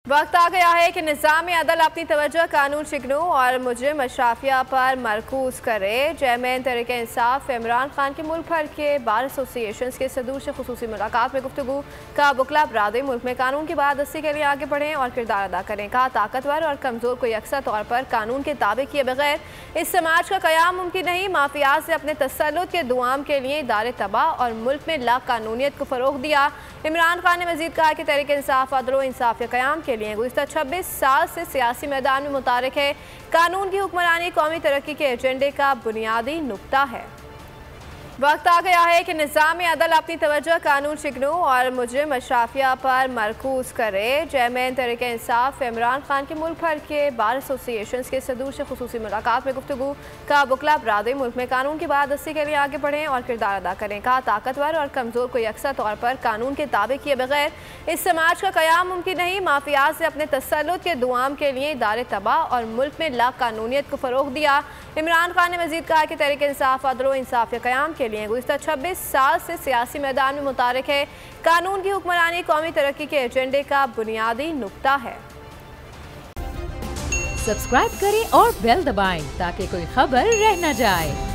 वक्त आ गया है कि निज़ाम अदल अपनी तवज्जो कानून शिकनों और मुजरिम अशराफिया पर मरकूज करे। चेयरमैन तहरीक इंसाफ इमरान खान के मुल्क भर के बार एसोसिएशन के सदूर से खुसूसी मुलाकात में गुफ्तगू का बुकला बरादरी मुल्क में कानून की बादस्ती के लिए आगे बढ़ें और किरदार अदा करें। कहा ताकतवर और कमज़ोर को यकसा तौर पर कानून के ताबे किए बगैर इस समाज का क़याम मुमकिन नहीं। माफियात से अपने तसल्लुत के दुआम के लिए इदारे तबाह और मुल्क में ला कानूनियत को फ़रोग दिया। इमरान खान ने मज़ीद कहा कि तहरीक इंसाफ अदल व इंसाफ के क़याम के लिए गुज़िश्ता 26 साल से सियासी मैदान में मुतारिक है। कानून की हुक्मरानी कौमी तरक्की के एजेंडे का बुनियादी नुक्ता है। वक्त आ गया है कि निज़ाम अदल अपनी तवज्जो कानून शिकनों और मुजरिम अशराफिया पर मरकूज करे। चेयरमैन तहरीक इंसाफ इमरान खान के मुल्क भर के बार एसोसिएशन के सदूर से खुसूसी मुलाकात में गुफ्तगू का बुकला बरादरी मुल्क में कानून की बादस्ती के लिए आगे बढ़ें और किरदार अदा करें। कहा ताकतवर और कमज़ोर को यकसा तौर पर कानून के ताबे किए बगैर इस समाज का क़याम मुमकिन नहीं। माफियात से अपने तसल्लुत के दुआम के लिए इदारे तबाह और मुल्क में ला कानूनियत को फ़रोग दिया। इमरान खान ने मज़ीद कहा कि तहरीक इंसाफ अदल व इंसाफ के क़याम के लिए गुज़िश्ता 26 साल से सियासी मैदान में मुतारिक है। कानून की हुक्मरानी कौमी तरक्की के एजेंडे का बुनियादी नुक्ता है। सब्सक्राइब करें और बेल दबाएं ताकि कोई खबर रह न जाए।